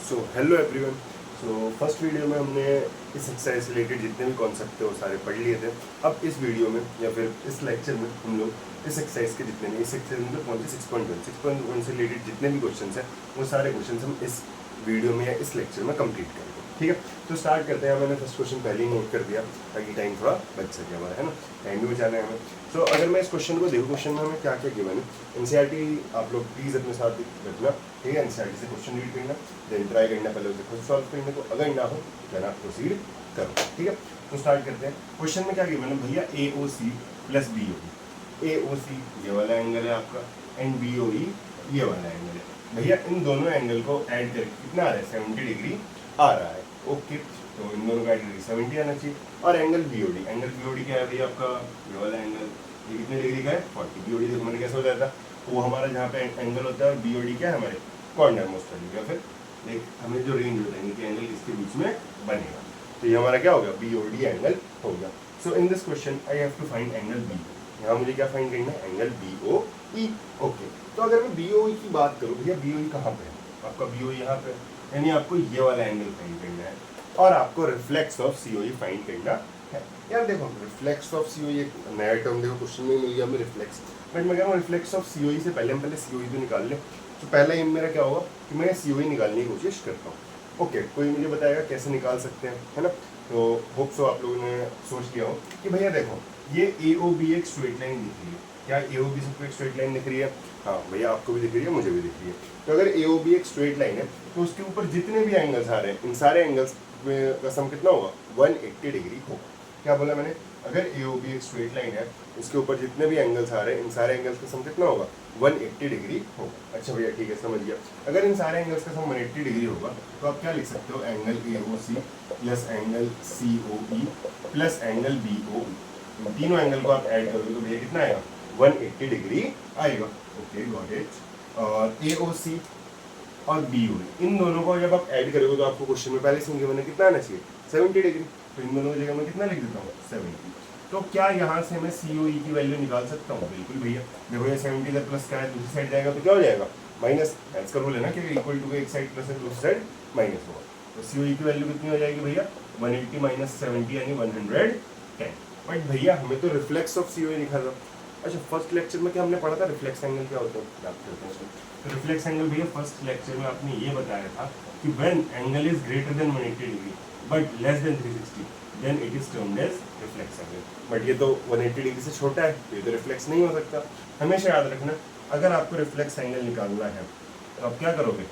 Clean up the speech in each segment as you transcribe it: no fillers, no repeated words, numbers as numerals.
So hello everyone. First video में हमने इस एक्सरसाइज से रिलेटेड जितने भी कॉन्सेप्ट थे वो सारे पढ़ लिए थे। अब इस वीडियो में या फिर इस लेक्चर में हम लोग इस एक्सरसाइज के जितने भी इस एक्सरसाइज में पहुंचे 6.1 से रिलेटेड जितने भी क्वेश्चन हैं वो सारे क्वेश्चन हम इस वीडियो में या इस लेक्चर में कंप्लीट करेंगे। ठीक है, तो स्टार्ट करते हैं। मैंने फर्स्ट क्वेश्चन पहले ही नोट कर दिया ताकि टाइम थोड़ा बच सके हमारा, है ना, टाइम भी बचाना है हमें। सो अगर मैं इस क्वेश्चन को देखूँ, क्वेश्चन में हमें क्या क्या गिवन है, एनसीईआरटी आप लोग प्लीज़ अपने साथ रखना। ठीक है, एनसीईआरटी से क्वेश्चन रीड करना, देन ट्राई करना, पहले उसे खुद सॉल्व करने को, अगर ना हो देन आप प्रोसीड करो। ठीक है, तो स्टार्ट करते हैं। क्वेश्चन में क्या गिवन है भैया, ए O C plus B O ई। ए ओ सी ये वाला एंगल है आपका एंड बी ओ ई ये वाला एंगल है। भैया इन दोनों एंगल को ऐड करके कितना आ रहा है, 70 डिग्री आ रहा है। ओके, तो इन दोनों का ऐड करके 70 आना चाहिए। और angle B O D, angle B O D क्या है भैया आपका, ये वाला एंगल ये कितने डिग्री का है, 40। बी ओ डी देखो मैंने कैसे हो जाता है, वो हमारा जहाँ पे एंगल होता है, बी ओ डी क्या है हमारे कॉर्नर मोस्ट वैल्यू, या फिर लाइक हमें जो रेंज होता है इनके एंगल इसके बीच में बनेगा, तो ये हमारा क्या होगा, बी ओ डी एंगल हो गया। So in this question I have to find angle B. यहाँ मुझे क्या फाइंड करना है, angle B O E. Okay, तो अगर मैं बी ओ ई की बात करूँ, भैया बी ओ ई कहाँ पे है, आपका बी ओ ई यहाँ पे, यानी आपको ये वाला एंगल फाइंड करना है और आपको reflex of C O E find करना है। यार देखो, रिफ्लेक्स ऑफ सी ओ ई एक नया टर्म देखो क्वेश्चन में मिल गया हमें, रिफ्लेक्स। बट मैं कह रहा हूँ रिफ्लेक्स ऑफ सी ओ ई से पहले हम पहले सी ओ ई तो निकाल लें। तो पहला एम मेरा क्या होगा कि मैं सी ओ ई निकालने की कोशिश करता हूँ। ओके, कोई मुझे बताएगा कैसे निकाल सकते हैं, है ना। तो होप सो आप लोगों ने सोच लिया हो कि भैया देखो ये ए ओ बी एक स्ट्रेट लाइन दिख रही है। क्या ए ओ बी सबको एक स्ट्रेट लाइन दिख रही है? हाँ भैया, आपको भी दिख रही है, मुझे भी दिख रही है। तो अगर ए ओ बी एक स्ट्रेट लाइन है तो उसके ऊपर जितने भी एंगल्स आ रहे हैं इन सारे एंगल्स का सम कितना होगा, 180 डिग्री होगा। क्या बोला मैंने, अगर ए ओ बी एक स्ट्रेट लाइन है उसके ऊपर जितने भी एंगल्स आ रहे हैं इन सारे एंगल्स का सम कितना होगा, 180 डिग्री होगा। अच्छा भैया ठीक है, समझ गया। अगर इन सारे एंगल्स का सम 180 डिग्री होगा तो आप क्या लिख सकते हो, angle A O C plus angle C O E plus angle B O E. तीनों एंगल को आप ऐड करोगे तो भैया कितना आएगा, 180 डिग्री आएगा। Okay got it. और ए ओ सी और बी ओ ई, इन दोनों को जब आप ऐड करोगे तो आपको क्वेश्चन में पहले से मैंने कितना आना चाहिए, 70 डिग्री। तो इन दोनों की जगह मैं कितना लिख देता हूँ, 70। तो क्या यहाँ से मैं सी ओ ई की वैल्यू निकाल सकता हूँ? बिल्कुल भैया। देखो ये 70 का प्लस का है, दूसरी साइड जाएगा तो क्या हो जाएगा, माइनस। आंसर रूल है ना कि इक्वल टू एक साइड प्लस है दूसरी साइड माइनस होगा। तो सी ओ ई की वैल्यू कितनी हो जाएगी भैया, 180 माइनस 70 यानी 110। बट भैया हमें तो रिफ्लेक्स ऑफ सी ओ ई लिखा था। अच्छा, फर्स्ट लेक्चर में क्या हमने पढ़ा था, रिफ्लेक्स एंगल क्या होता है, याद करते हैं। तो रिफ्लेक्स एंगल भैया फर्स्ट लेक्चर में आपने ये बताया था कि when angle is greater than 180 degree but less than 360 then it is termed as reflex angle. But ये तो 180 डिग्री से छोटा है, ये तो रिफ्लेक्स नहीं हो सकता। हमेशा याद रखना, अगर आपको रिफ्लेक्स एंगल निकालना है तो आप क्या करोगे,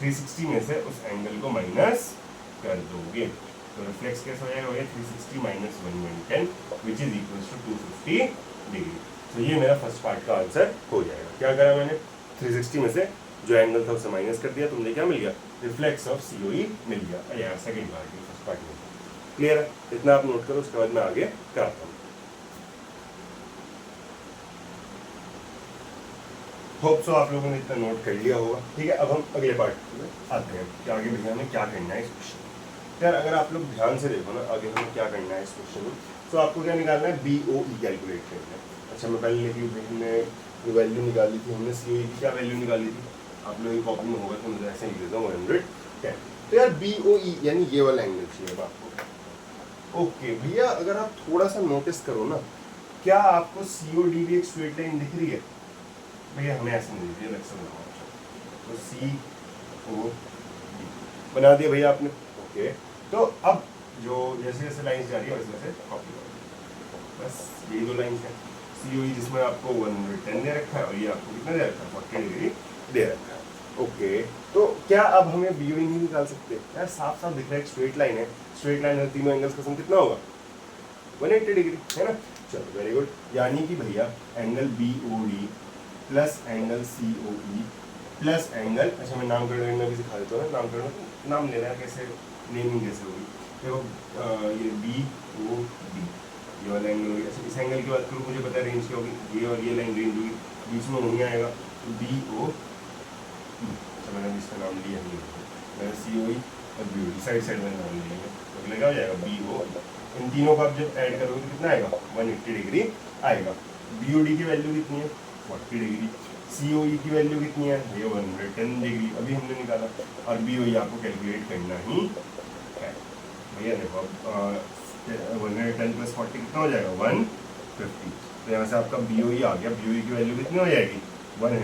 360 में से उस एंगल को माइनस कर दोगे। तो रिफ्लेक्स कैसे हो जाएगा भैया, 360 minus 110 which is equals to 250 degree. तो ये मेरा फर्स्ट पार्ट का आंसर हो जाएगा। क्या करा मैंने, 360 में से जो एंगल था उसे माइनस कर दिया, तो मुझे क्या मिल गया, रिफ्लेक्स ऑफ सी ओ ई मिल गया। यार सेकंड पार्ट, फर्स्ट पार्ट में क्लियर है, इतना आप नोट करो, उसके बाद मैं आगे कराता हूँ। होप सो आप लोगों ने इतना नोट कर लिया होगा। ठीक है, अब हम अगले पार्ट में आते हैं कि आगे भैया हमें क्या करना है इस क्वेश्चन में। यार अगर आप लोग ध्यान से देखो ना, आगे हमें क्या करना है इस क्वेश्चन में, तो आपको क्या निकालना है, बी ओ ई कैलकुलेट करना है। अच्छा मैं पहले लिख लूँ, हमने जो वैल्यू निकाली थी, हमने सी ओ ई की क्या वैल्यू निकाली थी, आप लोग कॉपी में होगा तो मुझे ऐसे लिख देता हूँ 110। तो यार बी ओ ई यानी ये वाला एंगल चाहिए अब आपको। ओके भैया, अगर आप थोड़ा सा नोटिस करो ना, क्या आपको सी ओ डी भी एक स्ट्रेट लाइन दिख रही है? भैया हमें ऐसे नहीं दिख रही है, तो सी ओ डी बना दिया भैया आपने। ओके, तो अब जो जैसे जैसे लाइन्स जा रही है वैसे वैसे कॉपी करो, बस यही दो लाइन्स है। सी ओ ई जिसमें आपको 110 दे रखा है और ये आपको कितना दे रखा है, 40 डिग्री दे रखा है। ओके, तो क्या अब हमें बी ओ ई नहीं निकाल सकते? यार साफ साफ दिख रहा है, एक स्ट्रेट लाइन है, स्ट्रेट लाइन है, तीनों एंगल्स का सम कितना होगा, 180 डिग्री, है ना। चलो वेरी गुड, यानी कि भैया angle B O D plus angle C O E plus angle, अच्छा मैं नामकरण करना भी सिखा देता हूँ ना, नामकरण नाम लेना है कैसे, नेमिंग कैसे होगी। देखो ये बी ओ डी ये वाला एंगल होगी। अच्छा इस एंगल की बात करूँ, मुझे पता है रेंज क्या होगी, ये और ये लाइन रेंज होगी, बीच में वहीं आएगा, तो बी ओ ई। अच्छा मैंने इसका नाम लिया नहीं, मैंने सी ओ ई और B O D side side में नाम लिया, तो अगले क्या हो जाएगा, बी ओ। इन तीनों को आप जब ऐड करोगे तो कितना आएगा, 180 डिग्री आएगा। बी ओ डी की वैल्यू कितनी है, 40 डिग्री। COE की वैल्यू कितनी है, ये 110 डिग्री अभी हमने निकाला, और BOE आपको कैलकुलेट करना ही है। भैया देखो अब 110 प्लस 40 कितना हो जाएगा 150, तो यहाँ से आपका BOE आ गया। BOE की वैल्यू कितनी हो जाएगी 30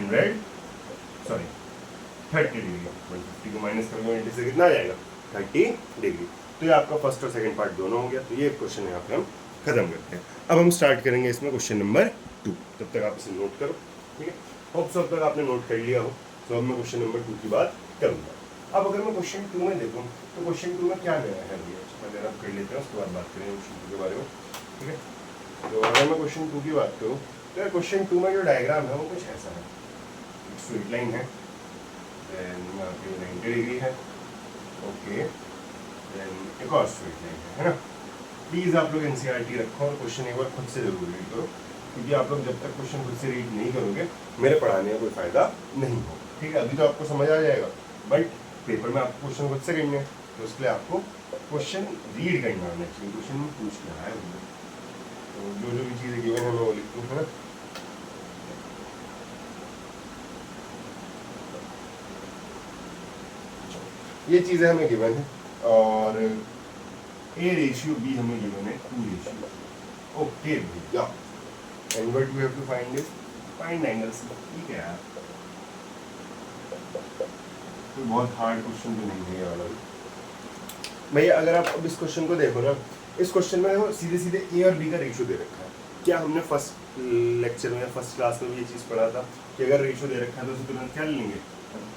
डिग्री। 150 को माइनस करोगे 90 से कितना आ जाएगा 30 डिग्री। तो ये आपका फर्स्ट और सेकंड पार्ट दोनों हो गया। तो ये क्वेश्चन यहाँ पे हम खत्म करते हैं। अब हम स्टार्ट करेंगे इसमें क्वेश्चन नंबर 2। तब तक आप इसे नोट करो, ठीक है। होप सो अब तक आपने नोट कर लिया हो। तो अब मैं क्वेश्चन नंबर 2 की बात करूँगा। अब अगर मैं क्वेश्चन 2 में देखूँ तो क्वेश्चन 2 में क्या नया है भैया, पहले आप कर लेते हैं, उसके बाद बात करेंगे क्वेश्चन 2 के बारे में, ठीक है। तो अगर मैं क्वेश्चन 2 की बात करूँ तो क्वेश्चन 2 में जो डायग्राम है वो कुछ ऐसा है। एक स्ट्रेट लाइन है, देन यहाँ पे 90 डिग्री है, ओके, देन एक और स्ट्रेट लाइन है ना। प्लीज़ आप लोग NCERT रखो और क्वेश्चन एक बार खुद से जरूर रीड करो, क्योंकि आप लोग जब तक क्वेश्चन खुद से रीड नहीं करोगे मेरे पढ़ाने का कोई फ़ायदा नहीं होगा, ठीक है। अभी तो आपको समझ आ जाएगा, बट पेपर में आपको क्वेश्चन खुद से करने हैं, तो उसके लिए आपको क्वेश्चन रीड करना आना चाहिए। क्वेश्चन में पूछ क्या है, तो जो जो भी चीज़ें गिवन है मैं वो लिखती हूँ, है ना। ये चीज़ें हमें गिवन है, और A रेशियो B हमें गिवन है 2 रेशियो, ओके भैया। And what we have to find is find angle C, ठीक है यार। कोई बहुत हार्ड क्वेश्चन तो नहीं है ये वाला भैया। अगर आप अब इस क्वेश्चन को देखो ना, इस क्वेश्चन में देखो सीधे सीधे A और B का रेशियो दे रखा है। क्या हमने फर्स्ट लेक्चर में, फर्स्ट क्लास में भी ये चीज़ पढ़ा था कि अगर रेशियो दे रखा है तो उसे तुरंत क्या लेंगे,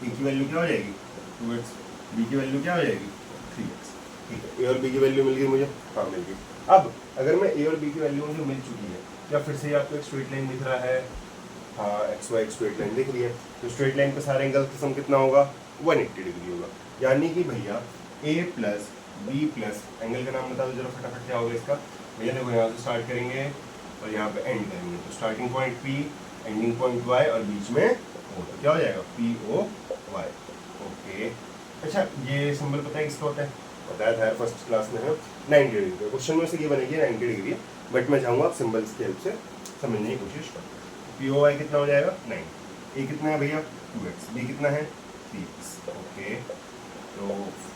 A की वैल्यू क्या हो जाएगी 2x, B की वैल्यू क्या हो जाएगी 3x, ठीक है। A और B की वैल्यू मिल गई मुझे, हाँ मिल गई। अब अगर मैं A और B की वैल्यू मुझे मिल चुकी है, या फिर से आपको एक स्ट्रेट लाइन दिख रहा है, हाँ XY स्ट्रेट लाइन दिख रही है, तो स्ट्रेट लाइन पे सारे एंगल का सम कितना होगा 180 डिग्री होगा। यानी कि भैया A plus B plus angle का नाम बता दो जरा फटाफट, क्या होगा इसका। भैया देखो यहाँ से स्टार्ट करेंगे और यहाँ पे एंड करेंगे, तो starting point P, ending point Y, और बीच में O, तो क्या हो जाएगा POY, ओके। अच्छा ये सिंबल पता है किसका होता है, बताया था यार फर्स्ट क्लास में है, 90 डिग्री का। क्वेश्चन में से ये बनेगी 90 डिग्री, बट मैं चाहूँगा आप सिंबल्स की हेल्प से समझने की कोशिश करो। POY कितना हो जाएगा 9, A कितना है भैया 2x, B कितना है 3x, ओके। तो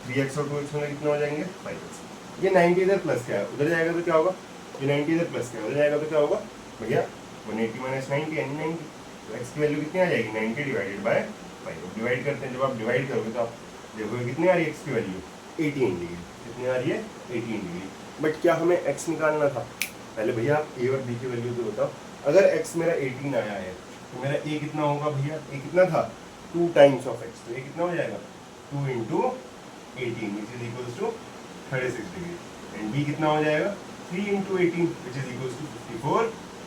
3x और 2x में कितना हो जाएंगे 5x। ये 90 इधर प्लस क्या है, उधर जाएगा तो क्या होगा, ये 90 इधर प्लस क्या है, उधर जाएगा तो क्या होगा भैया 180 माइनस 90 यानी 90। तो x की वैल्यू कितनी आ जाएगी 90 डिवाइडेड बाय 5। डिवाइड करते हैं, जब आप डिवाइड करोगे तो आप देखोगे कितनी आ रही है x की वैल्यू 18 डिग्री। कितनी आ रही है 18 डिग्री। बट क्या हमें x निकालना था, पहले भैया आप A और B की वैल्यू तो बताओ। अगर x मेरा 18 आया है तो मेरा A कितना होगा भैया, A कितना था 2 टाइम्स ऑफ x, तो A कितना हो जाएगा 2 into 18 which is equals to 36 degree, and B कितना हो जाएगा 3 into 18 which is equals to 54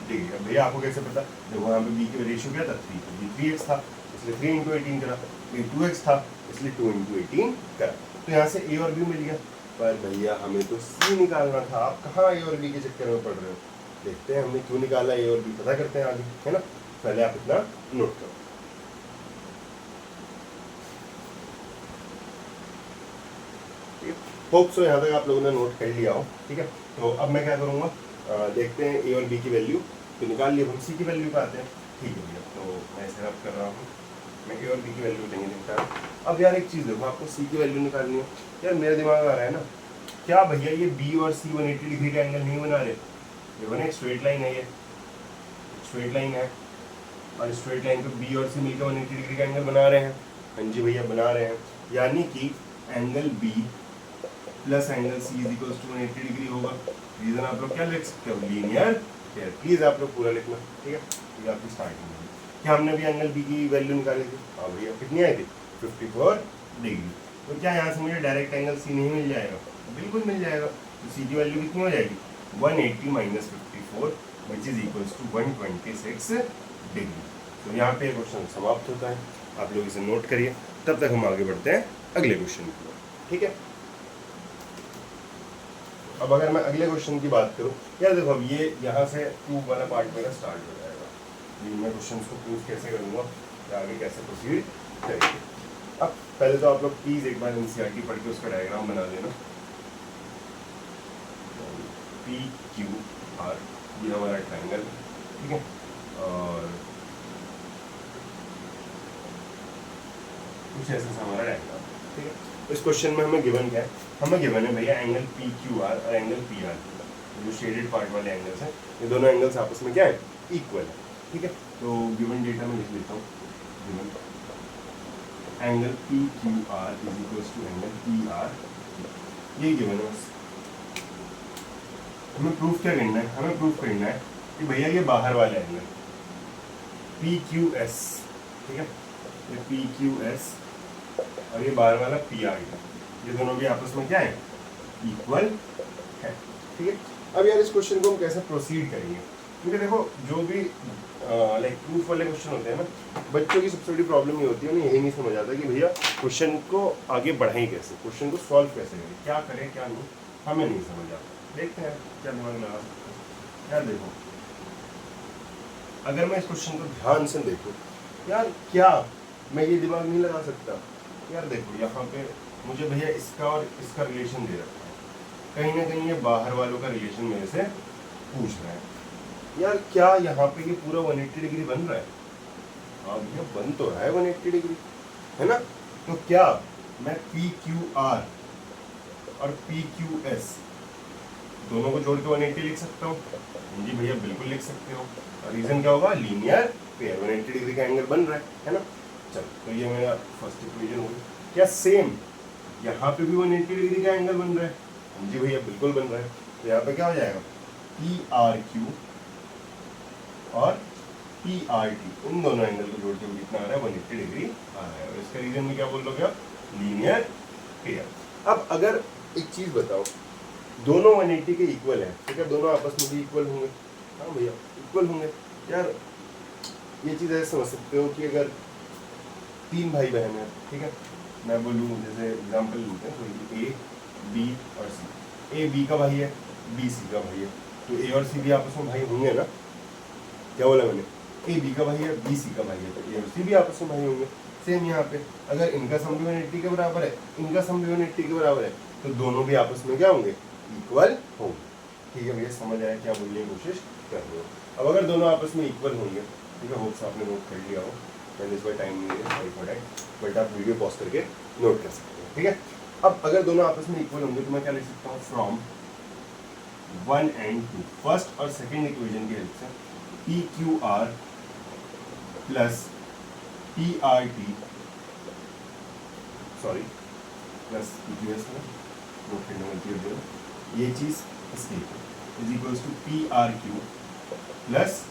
degree. अब भैया आपको कैसे पता, देखो यहाँ पे B की रेशियो क्या था 3, तो B 3x था इसलिए 3 इंटू 18 करा, B 2x था इसलिए 2 इंटू 18 करा। तो यहाँ से A और B मिल गया, पर भैया हमें तो C निकालना था। आप कहाँ A और B के चक्कर में पड़ रहे हो, देखते हैं हमने क्यों निकाला A और B, पता करते हैं आगे, है ना। पहले आप इतना नोट करो। होप सो यहाँ तक आप लोगों ने नोट कर लिया हो, ठीक है। तो अब मैं क्या करूँगा, देखते हैं A और B की वैल्यू तो निकाल लिया, हम C की वैल्यू पे आते हैं, ठीक है भैया। तो मैं ऐसे रब कर रहा हूँ, मैं A और B की वैल्यू नहीं देखता हूँ। अब यार एक चीज़ देखो, आपको C की वैल्यू निकालनी है। यार मेरा दिमाग आ रहा है ना, क्या भैया ये B और C 180 डिग्री का एंगल नहीं बना रहे, देखो ना एक स्ट्रेट लाइन है, ये स्ट्रेट लाइन है, और स्ट्रेट लाइन पे B और C मिलकर 180 डिग्री का एंगल बना रहे हैं। हाँ जी भैया बना रहे हैं, यानी कि angle B plus angle C is equals to 180 degree होगा। रीजन आप लोग क्या लिख सकते हो, लीनियर पेयर। प्लीज आप लोग पूरा लिखना, ठीक है। ये आपकी स्टार्टिंग है। क्या हमने भी एंगल B की वैल्यू निकाली थी, हाँ भैया कितनी आई थी 54 डिग्री। तो क्या यहाँ से मुझे डायरेक्ट एंगल C नहीं मिल जाएगा, बिल्कुल मिल जाएगा। तो C की वैल्यू कितनी हो जाएगी 180 minus 54 which is equals to 126 degree. तो यहाँ पे क्वेश्चन समाप्त होता है, आप लोग इसे नोट करिए। तब तक हम आगे बढ़ते हैं अगले क्वेश्चन की ओर, ठीक है। अब अगर मैं अगले क्वेश्चन की बात करूं, यार देखो अब ये यहाँ से 2 वाला पार्ट मेरा स्टार्ट हो जाएगा। ये मैं क्वेश्चन को प्रूव कैसे करूँगा या आगे कैसे प्रोसीड करेंगे। अब पहले तो आप लोग प्लीज़ एक बार NCERT पढ़ के उसका डायग्राम बना देना। PQR ये हमारा ट्रायंगल, ठीक है। और कुछ ऐसा सा हमारा डायग्राम, ठीक है। इस क्वेश्चन में हमें गिवन क्या है, हमें गिवन है भैया एंगल पी क्यू आर और एंगल पी आर, जो शेडेड पार्ट वाले एंगल्स हैं, ये दोनों एंगल्स आपस में क्या है, इक्वल है, ठीक है। तो गिवन डेटा में लिख लेता हूँ, given angle P Q R is equal to angle P R, यही गिवन है बस। हमें प्रूफ क्या करना है, हमें प्रूफ करना है कि भैया ये बाहर वाला एंगल पी क्यू एस, ठीक है, ये पी क्यू एस और ये बाहर वाला पी आर, ये दोनों भी आपस में क्या है, इक्वल है, ठीक है। अब यार इस क्वेश्चन को हम कैसे प्रोसीड करेंगे, क्योंकि देखो जो भी लाइक प्रूफ वाले क्वेश्चन होते हैं ना, बच्चों की सबसे बड़ी प्रॉब्लम ये होती है, उन्हें यही नहीं समझ आता कि भैया क्वेश्चन को आगे बढ़ाएं कैसे, क्वेश्चन को सॉल्व कैसे करें, क्या करें क्या नहीं, हमें नहीं समझ आता। देखते हैं क्या दिमाग लगा सकते हैं। यार देखो, अगर मैं इस क्वेश्चन को ध्यान से देखूं, यार क्या मैं ये दिमाग नहीं लगा सकता, यार देखो यहाँ पे मुझे भैया इसका और इसका रिलेशन दे रखा है, कहीं ना कहीं ये बाहर वालों का रिलेशन मेरे से पूछ रहा है, यार क्या यहाँ पे ये पूरा 180 डिग्री बन रहा है, हाँ भैया बन तो रहा है 180 डिग्री, है ना। तो क्या मैं पी क्यू आर और पी क्यू एस दोनों को जोड़ के 180 लिख सकता हूँ? जी भैया बिल्कुल लिख सकते हो, और रीजन क्या होगा, लीनियर पेयर, 180 डिग्री का एंगल बन रहा है ना। चलो तो ये मेरा फर्स्ट इक्वेशन होगी। क्या सेम यहाँ पे भी 180 डिग्री का एंगल बन रहा है? जी भैया बिल्कुल बन रहा है। तो यहाँ पे क्या हो जाएगा, पी आर क्यू और पी आर टी, उन दोनों एंगल को जोड़ के कितना आ रहा है, 180 डिग्री आ रहा है, और इसका रीजन में क्या बोल लोगे आप, लीनियर पेयर। अब अगर एक चीज बताओ, दोनों 180 के इक्वल है, ठीक है, दोनों आपस में भी इक्वल होंगे, हाँ भैया इक्वल होंगे। यार ये चीज़ ऐसे समझ सकते हो कि अगर 3 भाई बहन है, ठीक है, मैं बोलूँ जैसे एग्जांपल लेते हैं, तो ए बी और सी, ए बी का भाई है, बी सी का भाई है, तो ए और सी भी आपस में भाई होंगे ना, क्या बोला मैंने, ए बी का भाई है, बी सी का भाई है, तो ए और सी भी आपस में भाई होंगे। सेम यहाँ पे अगर इनका सम भी 180 के बराबर है, इनका सम भी 180 के बराबर है, तो दोनों भी आपस में क्या होंगे, इक्वल होंगे। ठीक है भैया, समझ आया क्या बोलने की कोशिश कर रहे हो। अब अगर दोनों आपस में इक्वल होंगे, ठीक है, होप्स आपने नोट कर लिया हो, मैंने इस बार टाइम नहीं है, सॉरी फॉर दैट, बट आप वीडियो पॉज करके नोट कर सकते हो, ठीक है। अब अगर दोनों आपस में इक्वल होंगे तो मैं क्या लिख सकता हूँ, फ्रॉम 1 and 2, फर्स्ट और सेकेंड इक्वेशन की हेल्प से P Q R plus P R T, sorry plus P Q S, note करने गलती, ये चीज़ इसकी is equals to P R Q plus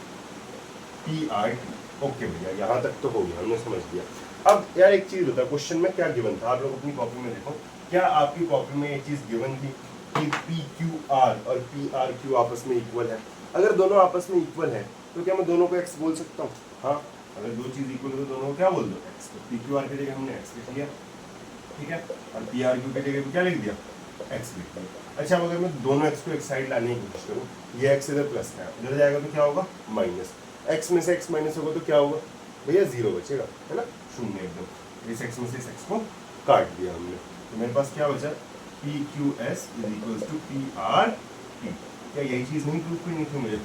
P R T. Okay भैया, यहाँ तक तो हो गया, हमने समझ लिया। अब यार एक चीज़ होता है, क्वेश्चन में क्या गिवन था, आप लोग अपनी कॉपी में देखो, क्या आपकी कॉपी में ये चीज़ गिवन थी कि पी क्यू आर और पी आर क्यू आपस में इक्वल है? अगर दोनों आपस में इक्वल है तो क्या मैं दोनों को एक्स बोल सकता हूँ? हाँ, अगर दो चीज़ इक्वल है तो दोनों को क्या बोल दो, एक्स। तो पी क्यू आर की जगह हमने एक्स लिख लिया, ठीक है, और पी आर क्यू की जगह क्या लिख दिया, एक्स लिख दिया। अच्छा, अब अगर मैं दोनों एक्स को एक साइड लाने की कोशिश करूँ, ये एक्स इधर प्लस है, इधर जाएगा तो क्या होगा, माइनस, एक्स में से एक्स माइनस होगा तो क्या होगा भैया, जीरो बचेगा, है ना, शून्य एकदम। इस एक्स में से इस एक्स को काट दिया हमने, तो मेरे पास क्या बचा, P Q S is equals to P R T. क्या यही चीज़ नहीं प्रूव करनी थी मुझे,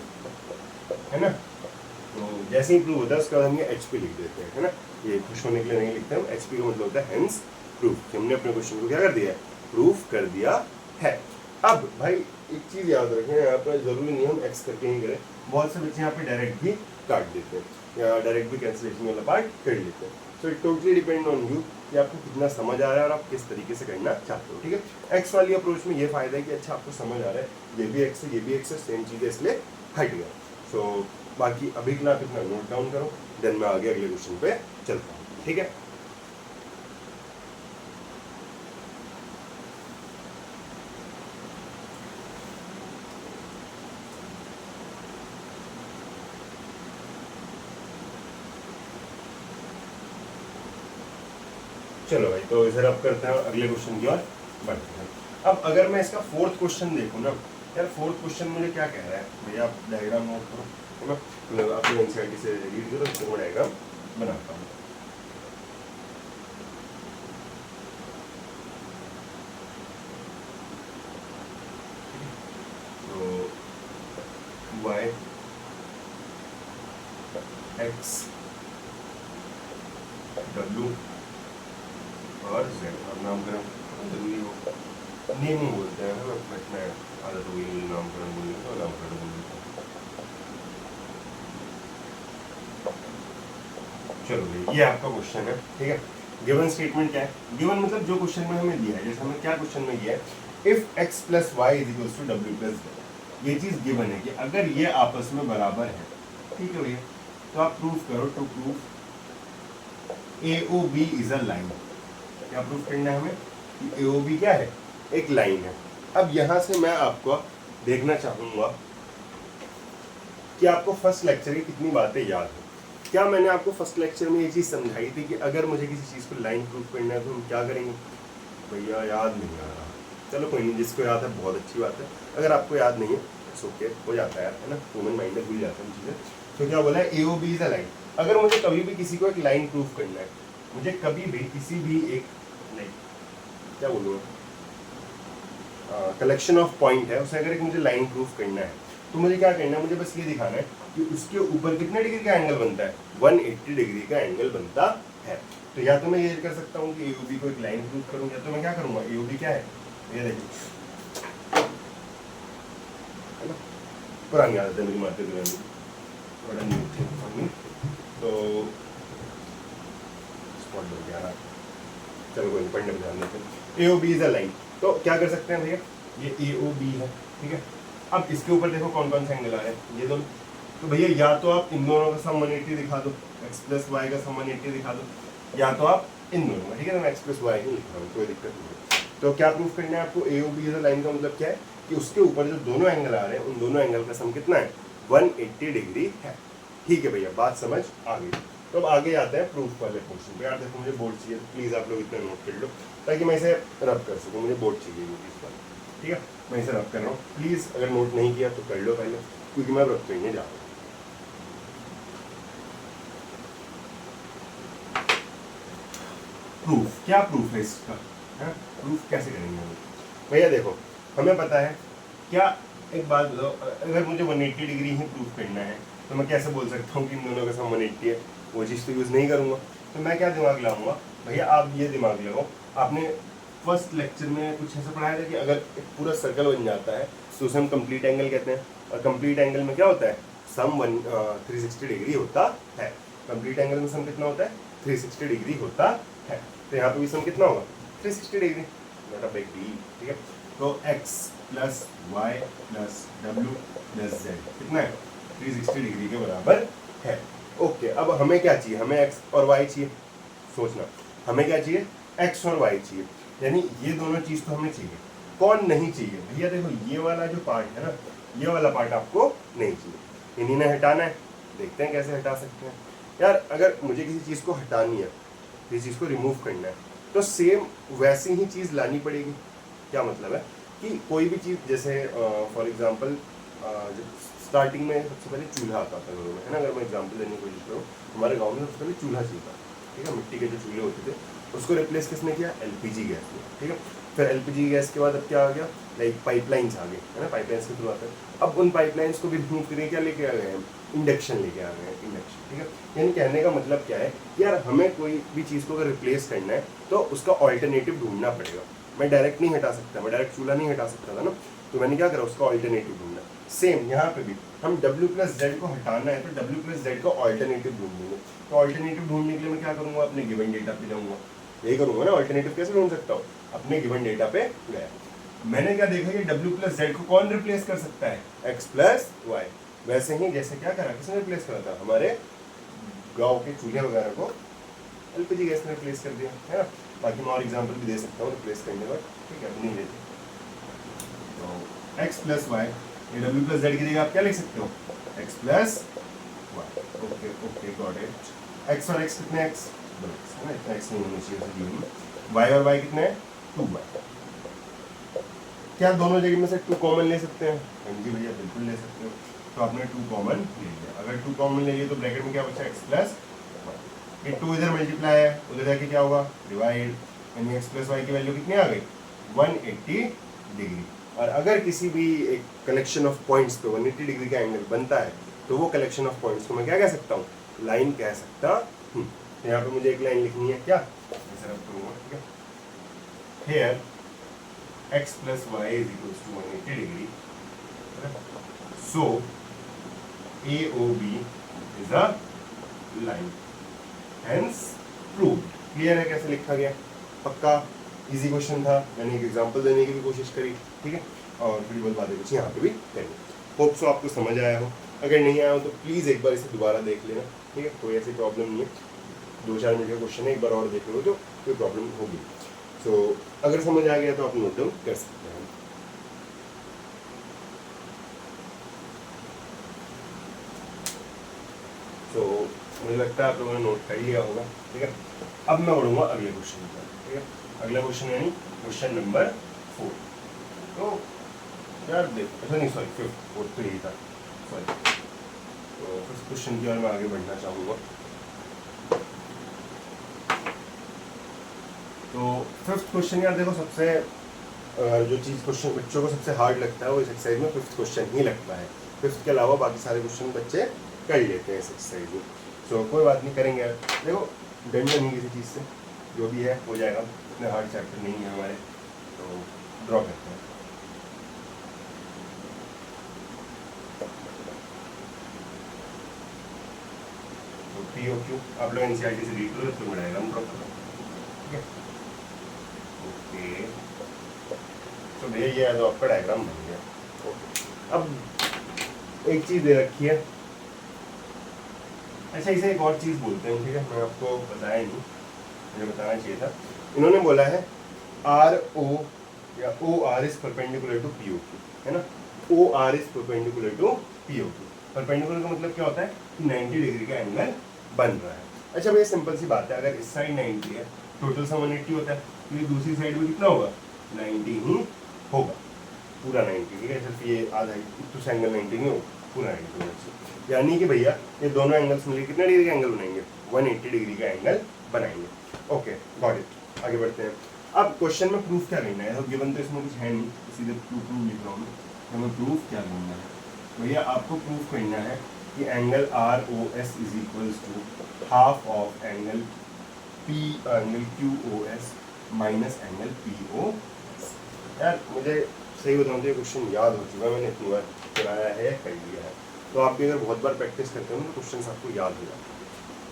है ना। तो जैसे ही प्रूव होता है उसके बाद हम ये एच पी लिख देते हैं, है ना, ये खुश होने के लिए नहीं लिखते हम, एच पी का मतलब होता है हेंस प्रूफ, हमने अपने क्वेश्चन को क्या कर दिया है, प्रूफ कर दिया है। अब भाई एक चीज़ याद रखें, यहाँ पर जरूरी नहीं हम एक्स करके ही करें, बहुत से बच्चे यहाँ पे डायरेक्ट भी काट देते हैं या डायरेक्ट भी कैंसिलेशन वाला पार्ट कर लेते हैं। So it totally depend on you कि आपको कितना समझ आ रहा है और आप किस तरीके से करना चाहते हो, ठीक है। एक्स वाली अप्रोच में ये फायदा है कि अच्छा आपको समझ आ रहा है, ये भी एक्स है, ये भी एक्स है, सेम चीज़ है, इसलिए हट गया। सो बाकी अभी के लिए आप इतना नोट डाउन करो, देन मैं आगे अगले क्वेश्चन पे चलता हूँ, ठीक है। चलो भाई, तो इधर अब करते हैं अगले क्वेश्चन की ओर बढ़ते हैं। अब अगर मैं इसका फोर्थ क्वेश्चन देखूँ ना, यार फोर्थ क्वेश्चन मुझे क्या कह रहा है भैया, आप डायग्राम नोट करो, है ना, मतलब अपने एनसीईआरटी से रीड करो, तो मैं डायग्राम बनाता हूँ। तो y x w और z और नामकरण जरूरी हो, नेमिंग बोलते हैं ना, मैं आदत हो गई नामकरण बोलने का, नामकरण बोलने का। चलो भाई ये आपका क्वेश्चन है, ठीक है। गिवन स्टेटमेंट क्या है? गिवन मतलब जो क्वेश्चन में हमें दिया है, जैसे हमें क्या क्वेश्चन में दिया है, if x plus y is equals to W plus z, ये चीज गिवन है कि अगर ये आपस में बराबर है, ठीक है भैया, तो आप प्रूफ करो, to proof AOB is a line. क्या प्रूफ करना है हमें कि AOB क्या है? एक लाइन है। अब यहां से मैं आपको देखना चाहूंगा कि आपको फर्स्ट लेक्चर की कितनी बातें याद है। क्या मैंने आपको फर्स्ट लेक्चर में ये चीज़ समझाई थी कि अगर मुझे किसी चीज़ को लाइन प्रूफ करना है तो हम क्या करेंगे? भैया याद नहीं आ रहा, चलो कोई नहीं, जिसको याद है बहुत अच्छी बात है, अगर आपको याद नहीं है इट्स ओके, हो जाता है यार, है ना, ह्यूमन माइंड में भूल जाता है चीज़ें। तो क्या बोला है? AOB is a line. अगर मुझे कभी भी किसी को एक लाइन प्रूफ करना है, मुझे कभी भी किसी भी एक लाइन, क्या बोलूँगा, कलेक्शन ऑफ पॉइंट है, उसे अगर एक मुझे लाइन प्रूफ करना है तो मुझे क्या करना है? मुझे बस ये दिखाना है कि उसके ऊपर कितने डिग्री का एंगल बनता है? 180 डिग्री का एंगल बनता है। तो या तो मैं ये कर सकता हूँ कि AOB को एक लाइन प्रूफ करूँ, या तो मैं क्या करूँगा, AOB क्या है ये देखिए, है ना, पुरानी आदत है मेरी मारते हुए, बड़ा न्यू थिंग, तो स्पॉट हो गया। चलो कोई पढ़ने में ध्यान देते हैं। AOB इज अ लाइन, तो क्या कर सकते हैं भैया, ये AOB है, ठीक है। अब इसके ऊपर देखो कौन कौन से एंगल आ रहे हैं, ये दोनों, तो भैया या तो आप इन दोनों का सम 180 दिखा दो, x प्लस वाई का सम 180 दिखा दो, या तो आप इन दोनों का, ठीक है ना, मैं x प्लस वाई ही लिख रहा हूँ, कोई दिक्कत नहीं। तो क्या प्रूफ करना है आपको? AOB इज अ लाइन का मतलब क्या है कि उसके ऊपर जो दोनों एंगल आ रहे हैं उन दोनों एंगल का सम कितना है? 180 डिग्री है। ठीक है भैया, बात समझ आ गई। तो अब आगे आते हैं प्रूफ वाले क्वेश्चन पे। यार देखो मुझे बोर्ड चाहिए, प्लीज़ आप लोग इतना नोट कर लो ताकि मैं इसे रब कर सकूँ, मुझे बोर्ड चाहिए इस बार, ठीक है। मैं इसे रब कर रहा हूँ, प्लीज़ अगर नोट नहीं किया तो कर लो पहले, क्योंकि मैं रब करने जा रहा हूँ। प्रूफ, क्या प्रूफ है इसका, है प्रूफ कैसे करेंगे हम भैया? देखो हमें पता है क्या, एक बात बताओ, अगर मुझे 180 डिग्री ही प्रूफ करना है तो मैं कैसे बोल सकता हूँ कि इन दोनों का सम 180 है? वो चीज़ तो यूज़ नहीं करूँगा। तो मैं क्या दिमाग लगाऊंगा भैया, आप ये दिमाग लगाओ, आपने फर्स्ट लेक्चर में कुछ ऐसा पढ़ाया था कि अगर एक पूरा सर्कल बन जाता है तो उसे हम कंप्लीट एंगल कहते हैं, और कंप्लीट एंगल में क्या होता है? सम 360 डिग्री होता है। कंप्लीट एंगल में सम कितना होता है? 360 डिग्री होता है। तो यहाँ पे भी सम कितना होगा? 360 degree, not a big deal, ठीक है। तो x plus y plus W plus Z कितना है? 360 डिग्री के बराबर है। ओके, अब हमें क्या चाहिए? हमें x और y चाहिए। सोचना, हमें क्या चाहिए? x और y चाहिए, यानी ये दोनों चीज़ तो हमें चाहिए। कौन नहीं चाहिए भैया? देखो ये वाला जो पार्ट है ना, ये वाला पार्ट आपको नहीं चाहिए, इन्हीं ने हटाना है। देखते हैं कैसे हटा सकते हैं। यार अगर मुझे किसी चीज़ को हटानी है, किसी चीज़ को रिमूव करना है, तो सेम वैसी ही चीज़ लानी पड़ेगी। क्या मतलब है कि कोई भी चीज़, जैसे फॉर एग्जांपल स्टार्टिंग में सबसे पहले चूल्हा आता था घरों में, है ना। अगर मैं एग्जांपल देने की कोशिश करूँ, हमारे गांव में सबसे पहले चूल्हा चलता, ठीक है, मिट्टी के जो चूल्हे होते थे, उसको रिप्लेस किसने किया? LPG गैस में, ठीक है। फिर LPG गैस के बाद अब क्या आ गया? लाइक पाइपलाइंस आ गए, है ना, पाइपलाइंस के थ्रू आते हैं। अब उन पाइपलाइंस को भी रिमूव करके क्या लेके आ गए हैं? इंडक्शन लेके आ गए हैं, इंडक्शन, ठीक है। यानी कहने का मतलब क्या है कि यार हमें कोई भी चीज़ को अगर रिप्लेस करना है तो उसका ऑल्टरनेटिव ढूंढना पड़ेगा। मैं डायरेक्ट नहीं हटा सकता, मैं डायरेक्ट चूल्हा नहीं हटा सकता था ना, तो मैंने क्या करा? उसका ऑल्टरनेटिव ढूंढना। सेम यहाँ पे भी हम W प्लस जेड को हटाना है तो W प्लस जेड का ऑल्टरनेटिव ढूंढेंगे। तो ऑल्टरनेटिव ढूंढने के लिए मैं क्या करूँगा? अपने गिवन डेटा पे जाऊँगा, यही करूँगा ना। ऑल्टरनेटिव कैसे ढूंढ सकता हूँ? अपने गिवन डेटा पे गया, मैंने क्या देखा कि W प्लस जेड को कौन रिप्लेस कर सकता है? x plus y. वैसे ही जैसे क्या करा, किसने रिप्लेस करा था? हमारे गाँव के चूल्हे वगैरह को LPG गैस ने रिप्लेस कर दिया, है ना। बाकी मैं और एग्जाम्पल भी दे सकता हूँ रिप्लेस करने का, ठीक है, नहीं देते। तो x प्लस वाई, ये W प्लस जेड की जगह आप क्या लिख सकते हो? x plus y. Okay okay, got it. x और x कितने? x है ना, इतना x नहीं होना चाहिए। y और y कितने हैं? 2y। क्या दोनों जगह में से 2 कॉमन ले सकते हैं? हाँ जी भैया, बिल्कुल ले सकते हो। तो आपने 2 कॉमन ले लिया। अगर 2 कॉमन ले लिए तो ब्रैकेट में क्या बचा? x plus y. ये 2 इधर मल्टीप्लाई है, उधर जाके क्या होगा? डिवाइड, यानी x प्लस वाई की वैल्यू कितनी आ गई? 180 डिग्री। और अगर किसी भी एक कलेक्शन ऑफ पॉइंट्स पे 180 डिग्री का एंगल बनता है तो वो कलेक्शन ऑफ पॉइंट्स को मैं क्या कह सकता हूँ? लाइन कह सकता हूँ। यहाँ पे मुझे एक लाइन लिखनी है, क्या? जैसे तरफ करूँगा, ठीक है। Here x plus y is equals to 180 degree. So AOB is a line. Hence proved. Clear है कैसे लिखा गया? पक्का इजी क्वेश्चन था, मैंने एक एग्जांपल देने की भी कोशिश करी, ठीक है, और थोड़ी बहुत बातें कुछ यहाँ पे भी करी। होप सो आपको समझ आया हो। अगर नहीं आया हो तो प्लीज़ एक बार इसे दोबारा देख लेना, ठीक है, कोई ऐसी प्रॉब्लम नहीं है। 2-4 मिनट का क्वेश्चन है, एक बार और देख लो तो कोई प्रॉब्लम होगी। सो अगर समझ आ गया तो आप नोट डाउन कर सकते हैं। तो मुझे लगता है आप लोगों ने नोट कर लिया होगा, ठीक है। अब मैं बढ़ूंगा अगले क्वेश्चन पर, ठीक है। अगला क्वेश्चन यानी क्वेश्चन नंबर 4। तो यार देख, अच्छा नहीं सॉरी 5th, 4th तो यही था, सॉरी। तो 5th क्वेश्चन की ओर मैं आगे बढ़ना चाहूँगा। तो 5th क्वेश्चन यार देखो, सबसे जो चीज़ क्वेश्चन बच्चों को सबसे हार्ड लगता है वो इस एक्सरसाइज में 5th क्वेश्चन ही लगता है। 5th के अलावा बाकी सारे क्वेश्चन बच्चे कर लेते हैं इस एक्सरसाइज में। सो कोई बात नहीं, करेंगे यार। देखो डरना नहीं किसी चीज़ से, जो भी है हो जाएगा, इतने हार्ड चैप्टर नहीं है हमारे, तो ड्रॉ करते हैं। तो POQ आप लोग NCERT से रीड करो, तो डायग्राम ड्रॉ करो, ठीक है। ओके, तो भैया ये तो आपका डायग्राम बन गया। ओके, अब एक चीज़ दे रखी है, अच्छा इसे एक और चीज़ बोलते हैं, ठीक है, मैं आपको बताया नहीं, मुझे बताना चाहिए था। इन्होंने बोला है RO या OR is perpendicular to POQ, है ना। OR is perpendicular to POQ। Perpendicular का मतलब क्या होता है कि 90 डिग्री का एंगल बन रहा है। अच्छा भैया सिंपल सी बात है, अगर इस साइड 90 है, टोटल सा 180 होता है, तो ये दूसरी साइड में कितना होगा? 90 ही होगा, पूरा 90, ठीक है। सिर्फ ये आधा इस एंगल 90 नहीं होगा, पूरा 90 होगा। यानी कि भैया ये दोनों एंगल्स मिलकर कितने डिग्री का एंगल बनाएंगे? 180 डिग्री का एंगल बनाएंगे। ओके गॉट इट, आगे बढ़ते हैं। अब क्वेश्चन में प्रूफ क्या करना है? तो गिवन तो इसमें कुछ है नहीं, सीधे प्रूफ लिख रहा हूँ मैं। हमें प्रूफ क्या करना है भैया? आपको प्रूफ करना है कि angle ROS is equals to half of angle QOS minus angle POS। यार मुझे सही बताऊँ तो ये क्वेश्चन याद हो चुका है, मैंने इतनी बार कराया है, कर लिया है। तो आप भी अगर बहुत बार प्रैक्टिस करते हो तो क्वेश्चन आपको याद हो जाता है।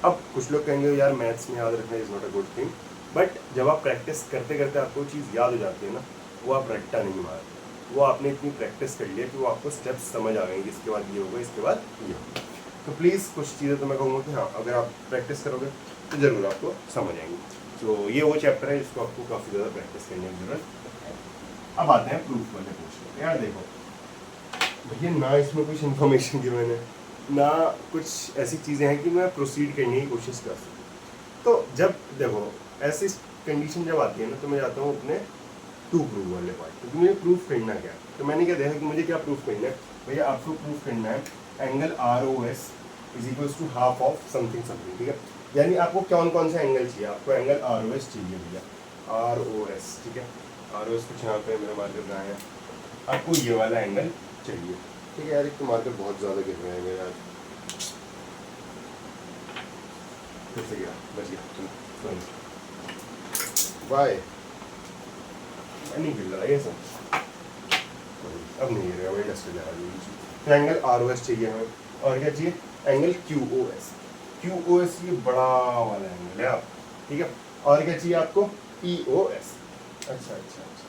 अब कुछ लोग कहेंगे यार मैथ्स में याद रखना is not a good thing, but जब आप प्रैक्टिस करते करते आपको चीज़ याद हो जाती है ना, वो आप रट्टा नहीं मारते, वो आपने इतनी प्रैक्टिस कर लिया कि वो आपको स्टेप्स समझ आ गए कि इसके बाद ये होगा, इसके बाद ये होगा। तो प्लीज़ कुछ चीज़ें तो मैं कहूँगा कि हाँ, अगर आप प्रैक्टिस करोगे तो ज़रूर आपको समझ आएंगी। तो ये वो चैप्टर है जिसको आपको काफ़ी ज़्यादा प्रैक्टिस करने की ज़रूरत है। अब आते हैं प्रूफ वाले क्वेश्चन। यार देखो भैया, ना इसमें कुछ इन्फॉर्मेशन की मैंने, ना कुछ ऐसी चीज़ें हैं कि मैं प्रोसीड करने की कोशिश कर सकूँ। तो जब देखो ऐसी कंडीशन जब आती है ना, तो मैं जाता हूँ अपने टू प्रूफ वाले पार्ट, क्योंकि मुझे प्रूफ करना क्या है। तो मैंने क्या देखा कि मुझे क्या प्रूफ करना है भैया? आपको प्रूफ करना है angle ROS is equals to half of something something, ठीक है। यानी आपको कौन कौन सा एंगल चाहिए? आपको एंगल ROS चाहिए भैया, ROS, ठीक है। ROS कुछ यहाँ पे मेरा मार्कर कहाँ है? आपको ये वाला एंगल चाहिए, ठीक है। यार एक तो मार्कर बहुत ज़्यादा गिर रहे हैं मेरे आज, फिर से गया, बच गया, बाय। नहीं गिर रहा ये सब, अब नहीं गिर रहा, वही डस्ट जा रहा है। तो एंगल ROS चाहिए हमें, और क्या चाहिए? Angle QOS। QOS ये बड़ा वाला एंगल है आप, ठीक है। और क्या चाहिए आपको? POS। अच्छा अच्छा अच्छा,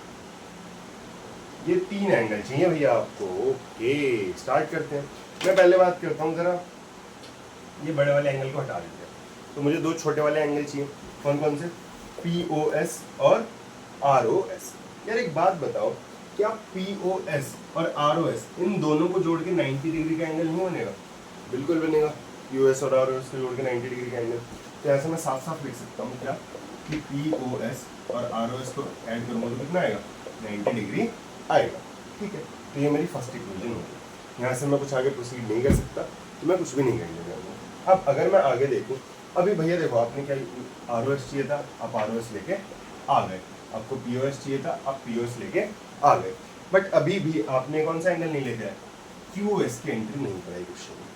ये 3 एंगल चाहिए भैया आपको। ओके स्टार्ट करते हैं। मैं पहले बात करता हूँ ज़रा, ये बड़े वाले एंगल को हटा देते हैं। तो मुझे 2 छोटे वाले एंगल चाहिए। कौन कौन से? POS और ROS। यार एक बात बताओ, क्या POS और ROS इन दोनों को जोड़ के 90 डिग्री का एंगल नहीं बनेगा? बिल्कुल बनेगा। POS और ROS को जोड़ के 90 डिग्री का एंगल। तो ऐसे मैं साफ साफ लिख सकता हूँ क्या कि POS और ROS को ऐड करूँगा तो कितना आएगा? 90 डिग्री आएगा, ठीक है। तो ये मेरी फर्स्ट इक्वेशन होगी। यहाँ से मैं कुछ आगे प्रोसीड नहीं कर सकता, तो मैं कुछ भी नहीं करने जाऊँगा। अब अगर मैं आगे देखूँ, अभी भैया देखो आपने क्या ROS चाहिए था, आप ROS लेके आ गए। आपको POS चाहिए था, आप POS लेके आ गए। बट अभी भी आपने कौन सा एंगल नहीं लेके आए? QOS की एंट्री नहीं कराई क्वेश्चन में।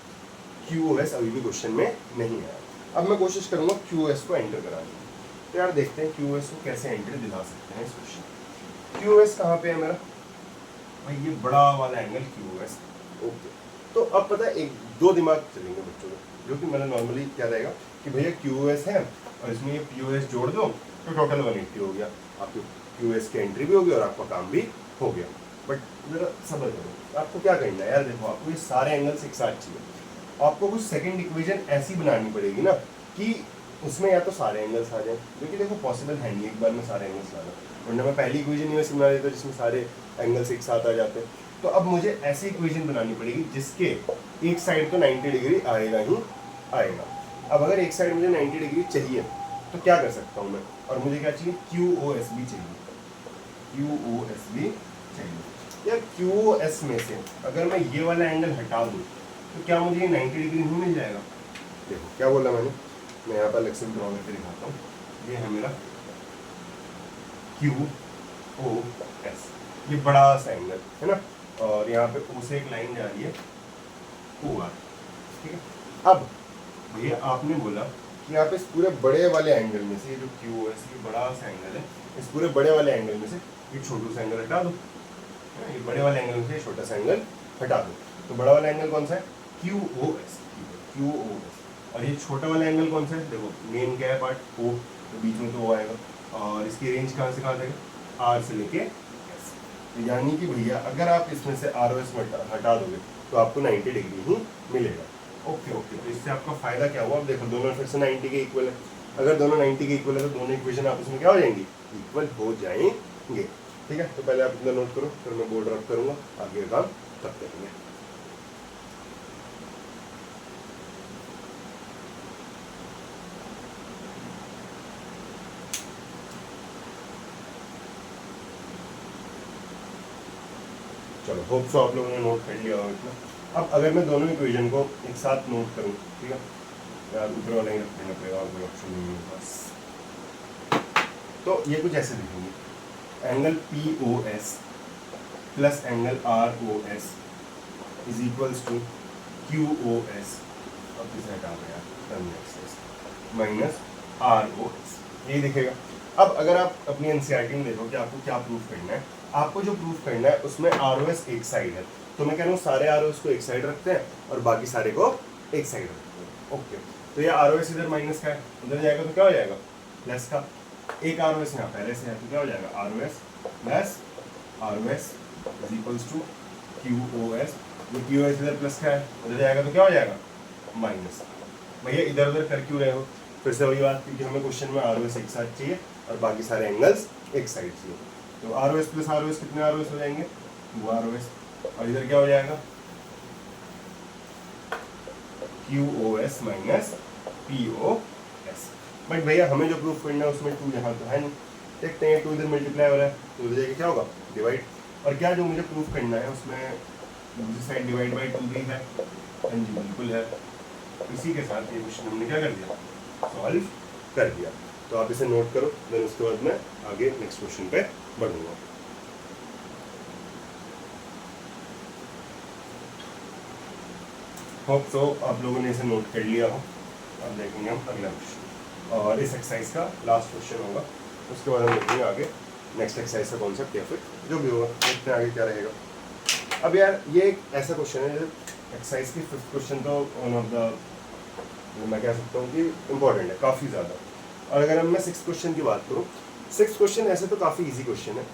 QOS अभी भी क्वेश्चन में नहीं आया। अब मैं कोशिश करूँगा QOS को एंटर कराने की। तो यार देखते हैं क्यू एस को कैसे एंट्री दिला सकते हैं इस क्वेश्चन। क्यू एस कहाँ पे है मेरा भाई, ये बड़ा वाला एंगल क्यू एस। ओके, तो अब पता है एक दो दिमाग चलेंगे बच्चों को, जो कि मतलब नॉर्मली क्या रहेगा कि भैया क्यू एस है और इसमें ये पी एस जोड़ दो तो टोटल 180 हो गया, आपकी क्यू एस की एंट्री भी होगी और आपका काम भी हो गया। बट जरा सब्र करो, आपको क्या करना है यार, देखो आपको ये सारे एंगल्स एक साथ चाहिए, आपको कुछ सेकंड इक्वेशन ऐसी बनानी पड़ेगी ना कि उसमें या तो सारे एंगल्स आ जाए, जो कि देखो पॉसिबल है नहीं एक बार में सारे एंगल्स लाना, वरना मैं पहली इक्वेशन ही वैसे बना देता जिसमें सारे एंगल्स एक साथ आ जाते हैं। तो अब मुझे ऐसी इक्वेशन बनानी पड़ेगी जिसके एक साइड तो 90 डिग्री आएगा ही आएगा। अब अगर एक साइड मुझे 90 डिग्री चाहिए तो क्या कर सकता हूँ मैं, और मुझे क्या चाहिए, क्यू ओ एस भी चाहिए, क्यू ओ एस भी चाहिए। या क्यू ओ एस में से अगर मैं ये वाला एंगल हटा दूँ तो क्या मुझे 90 डिग्री नहीं मिल जाएगा। देखो क्या बोला मैंने, मैं यहाँ पर अलग से ड्रॉ करके दिखाता हूँ। ये है मेरा क्यू ओ एस, ये बड़ा सा एंगल है ना, और यहाँ पे ओ से एक लाइन जा रही है ओ आर, ठीक है। अब भैया आपने बोला कि आप इस पूरे बड़े वाले एंगल में से, जो क्यू एस ये बड़ा सा एंगल है, इस पूरे बड़े वाले एंगल में से ये छोटा सा एंगल हटा दो, ये बड़े वाले एंगल में से छोटा सा एंगल हटा दो। तो बड़ा वाला एंगल कौन सा है, Q O S, Q O S. और ये छोटा वाला एंगल कौन सा है, देखो मेन क्या है पार्ट ओ, तो बीच में तो ओ आएगा, और इसकी रेंज कहाँ से कहाँ तक है, आर से लेके एस। यानी कि भैया अगर आप इसमें से आर ओ एस हटा दोगे तो आपको 90 डिग्री ही मिलेगा। ओके ओके, तो इससे आपका फायदा क्या हुआ, अब देखो दोनों फिर से 90 के इक्वल है। अगर दोनों 90 के इक्वल है तो दोनों इक्वेशन आपस में क्या हो जाएंगी, इक्वल हो जाएंगे। ठीक है, तो पहले आप इतना नोट करो, फिर मैं बोर्ड रब करूंगा, आगे का काम तब करेंगे। चलो होप सो आप लोगों ने नोट कर लिया होगा इतना। अब अगर मैं दोनों इक्वेशन को एक साथ नोट करूं, ठीक है यार, ऊपर वाला ही रख देना पड़ेगा, और कोई ऑप्शन नहीं है बस। तो ये कुछ ऐसे दिखेंगे, angle P O S plus angle R O S is equals to Q O S, अब किस हटा गया माइनस आर ओ एस, यही दिखेगा। अब अगर आप अपनी एनसीईआरटी में देखो कि आपको क्या प्रूफ करना है, आपको जो प्रूफ करना है उसमें आर ओ एस एक साइड है, तो मैं कह रहा हूँ सारे आर ओ एस को एक साइड रखते हैं और बाकी सारे को एक साइड रखते हैं। ओके, तो ये आर ओ एस इधर माइनस का है, उधर जाएगा तो क्या हो जाएगा प्लस का, एक आर ओ एस यहाँ पहले से है तो क्या हो जाएगा R O S plus R O S is equals to Q O S, जो क्यू ओ एस इधर प्लस का है उधर जाएगा तो क्या हो जाएगा माइनस। भैया इधर उधर कर क्यों रहे हो, फिर से वही बात, क्योंकि हमें क्वेश्चन में आर ओ एस एक साथ चाहिए और बाकी सारे एंगल्स एक साइड चाहिए। तो R O S plus R O S कितने आर ओ एस हो जाएंगे, 2 आर ओ एस, और इधर क्या हो जाएगा Q O S minus P O S. But भैया हमें जो प्रूफ करना है उसमें 2 यहाँ तो है नहीं, देखते हैं 2 इधर मल्टीप्लाई हो रहा है तो उधर जाके क्या होगा डिवाइड, और क्या जो मुझे प्रूफ करना है उसमें दूसरी साइड डिवाइड बाई 2 भी है, हाँ जी बिल्कुल है। इसी के साथ ये क्वेश्चन हमने क्या कर दिया, सॉल्व कर दिया। तो आप इसे नोट करो, देन उसके बाद मैं आगे नेक्स्ट क्वेश्चन पे बढ़ूंगा। होप सो आप लोगों ने इसे नोट कर लिया हो। अब देखेंगे हम अगला क्वेश्चन, और इस एक्सरसाइज का लास्ट क्वेश्चन होगा, उसके बाद हम देखेंगे आगे नेक्स्ट एक्सरसाइज का कॉन्सेप्ट या फिर जो भी होगा, देखते हैं आगे क्या रहेगा। अब यार ये एक ऐसा क्वेश्चन है, एक्सरसाइज की 5th क्वेश्चन तो वन ऑफ द, मैं कह सकता हूँ कि इम्पोर्टेंट है काफ़ी ज़्यादा। और अगर मैं 6th क्वेश्चन की बात करूँ, 6th क्वेश्चन ऐसे तो काफ़ी इजी क्वेश्चन है,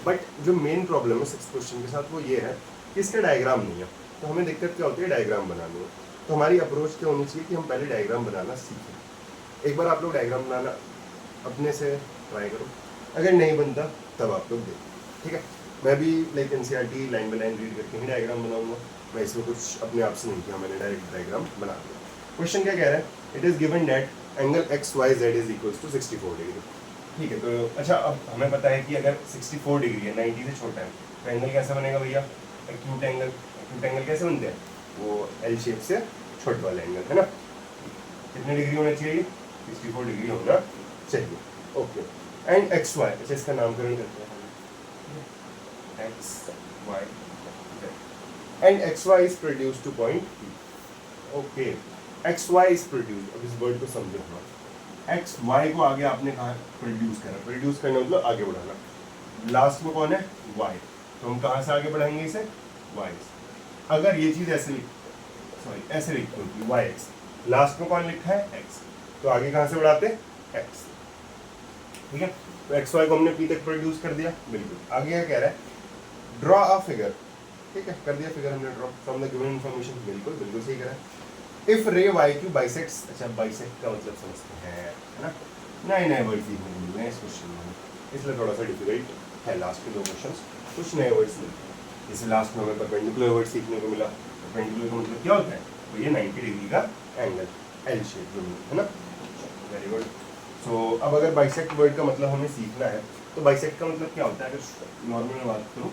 बट जो मेन प्रॉब्लम है 6th क्वेश्चन के साथ वो ये है कि इसका डायग्राम नहीं है। तो हमें दिक्कत क्या होती है, डायग्राम बनाने में। तो हमारी अप्रोच क्या होनी चाहिए कि हम पहले डायग्राम बनाना सीखें। एक बार आप लोग डायग्राम बनाना अपने से ट्राई करो, अगर नहीं बनता तब आप लोग देखो, ठीक है। मैं भी like NCERT line by line read करके ही डायग्राम बनाऊंगा, मैं इसमें कुछ अपने आप से नहीं किया, मैंने डायरेक्ट डायग्राम बना दिया। क्वेश्चन क्या कह रहा है, it is given that angle X Y Z is equals to 64 degree. ठीक है, तो अच्छा अब हमें पता है कि अगर 64 डिग्री है, 90 से छोटा है, तो एंगल कैसा बनेगा भैया, एक्यूट एंगल। एक्यूट एंगल कैसे बनते हैं, वो एल शेप से छोटे वाले एंगल है ना। कितने डिग्री होना चाहिए, 64 डिग्री होना चाहिए। ओके, एंड एक्स वाई, अच्छा इसका नामकरण करते हैं, X Y and X Y is produce to point P. Okay, X Y is produce, अब इस वर्ड को समझो थोड़ा, एक्स वाई को आगे आपने कहा प्रोड्यूस करा, प्रोड्यूस करना मतलब आगे बढ़ाना, लास्ट में कौन है वाई, तो हम कहाँ से आगे बढ़ाएंगे इसे वाई से। अगर ये चीज़ ऐसे ऐसे लिखी होती वाई एक्स, लास्ट में कौन लिखा है एक्स, तो आगे कहाँ से बढ़ाते एक्स, ठीक है। तो एक्स वाई को हमने पी तक प्रोड्यूस कर दिया, बिल्कुल। आगे क्या कह रहा है, ड्रॉ अ फिगर, ठीक है, कर दिया फिगर हमने draw from the given information, बिल्कुल बिल्कुल सही करा है। If ray Y Q bisects, अच्छा बाइसेक्ट का मतलब समझते हैं, है ना, नए नए वर्ड सीखने को मिल रहे हैं इस क्वेश्चन में, इसलिए थोड़ा सा डिफिकल्ट है लास्ट के दो क्वेश्चन, कुछ नए वर्ड्स मिलते हैं। जैसे लास्ट में हमें परपेंडिकुलर वर्ड सीखने को मिला, परपेंडिकुलर का मतलब क्या होता है, तो ये 90 डिग्री का एंगल एल शेप जो है ना, वेरी गुड। सो अब अगर बाइसेक्ट वर्ड का मतलब हमें सीखना है, तो बाइसेक्ट का मतलब क्या होता है, अगर नॉर्मल में बात करूँ,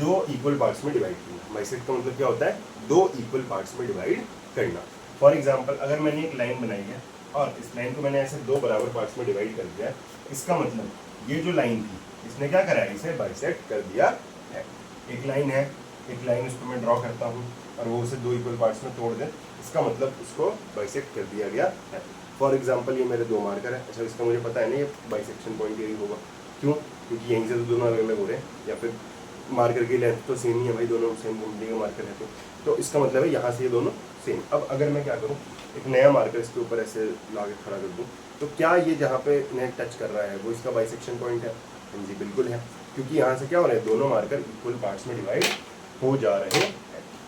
दो इक्वल पार्ट्स में डिवाइड करना। बाइसेक्ट का मतलब क्या होता है, दो इक्वल पार्ट्स में डिवाइड करना। फॉर एग्जांपल अगर मैंने एक लाइन बनाई है और इस लाइन को मैंने ऐसे दो बराबर पार्ट्स में डिवाइड कर दिया है, इसका मतलब ये जो लाइन थी इसने क्या करा है, इसे बाइसेक्ट कर दिया है। एक लाइन है, एक लाइन उसको मैं ड्रॉ करता हूँ और वो उसे दो इक्वल पार्ट्स में तोड़ दे, इसका मतलब उसको बाइसेक्ट कर दिया गया है। फॉर एग्जाम्पल ये मेरे दो मार्कर है, अच्छा इसका मुझे पता है ना ये बाइसेक्शन पॉइंट यही होगा, क्यों, क्योंकि यहीं से तो दोनों अलग अलग हो रहे हैं, या फिर मार्कर की लेंथ तो सेम ही है भाई, दोनों सेम कंपनी का मार्कर है, तो इसका मतलब है यहाँ से ये दोनों सेम। अब अगर मैं क्या करूँ, एक नया मार्कर इसके ऊपर ऐसे ला के खड़ा कर दूँ, तो क्या ये जहाँ पे इन्हें टच कर रहा है वो इसका बाइसेक्शन पॉइंट है, जी बिल्कुल है, क्योंकि यहाँ से क्या हो रहा है, दोनों मार्कर इक्वल पार्ट्स में डिवाइड हो जा रहे हैं।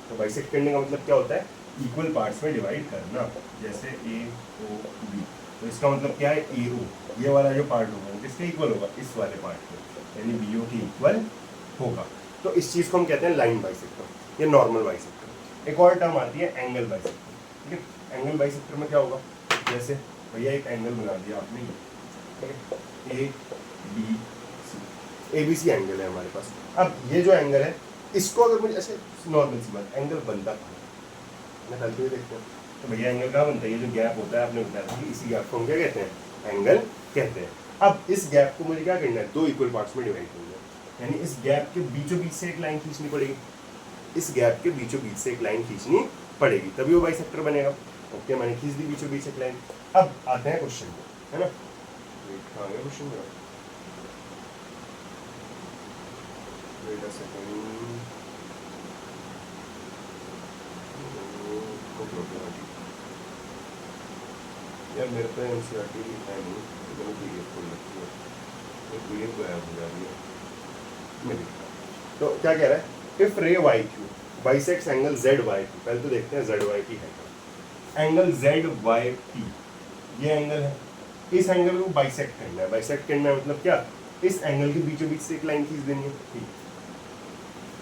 तो बाइसेक्ट करने का मतलब क्या होता है, इक्वल पार्ट्स में डिवाइड करना, जैसे ए ओ बी, तो इसका मतलब क्या है, ए ओ, ये वाला जो पार्ट होगा किसके इक्वल होगा, इस वाले पार्ट के, यानी बी ओ के इक्वल होगा। तो इस चीज़ को हम कहते हैं लाइन बाइसेक्टर या नॉर्मल बाइसेक्टर। एक और टर्म आती है एंगल बाइसेक्टर, ठीक है। एंगल बाइसेक्टर में क्या होगा, जैसे भैया एक एंगल बना दिया आपने, ठीक है, A B C, A B C angle है हमारे पास। अब ये जो एंगल है इसको अगर मुझे ऐसे नॉर्मल सी बात, एंगल बनता कहाँ, मैं चलते हुए देखते हैं, तो भैया एंगल कहाँ बनता है, ये जो गैप होता है आपने बताया था कि इसी गैप को हम क्या कहते हैं, एंगल कहते हैं। अब इस गैप को मुझे क्या करना है, दो इक्वल पार्ट्स में डिवाइड करना है, यानी इस गैप के बीचों बीच से एक लाइन खींचनी पड़ेगी, इस गैप के बीचों बीच से एक लाइन खींचनी पड़ेगी, तभी वो बाइसेक्टर बनेगा। ओके, मैंने खींच दी बीचों बीच एक लाइन। अब आते हैं क्वेश्चन में, है ना, कहाँ गया क्वेश्चन में, वेट अ सेकंड, यार मेरे पे एनसीईआरटी है नहीं, मैंने पीडीएफ खोल रखी है, एक पीडीएफ गायब हो जा रही है। तो क्या कह रहा है, if ray Y Q bisects angle Z Y P, पहले तो देखते हैं जेड वाई पी है क्या। एंगल जेड वाई पी ये एंगल है, इस एंगल को बाइसेक्ट करना है। बाइसेक्ट करना है मतलब क्या, इस एंगल के बीचों बीच से एक लाइन खींच देनी है,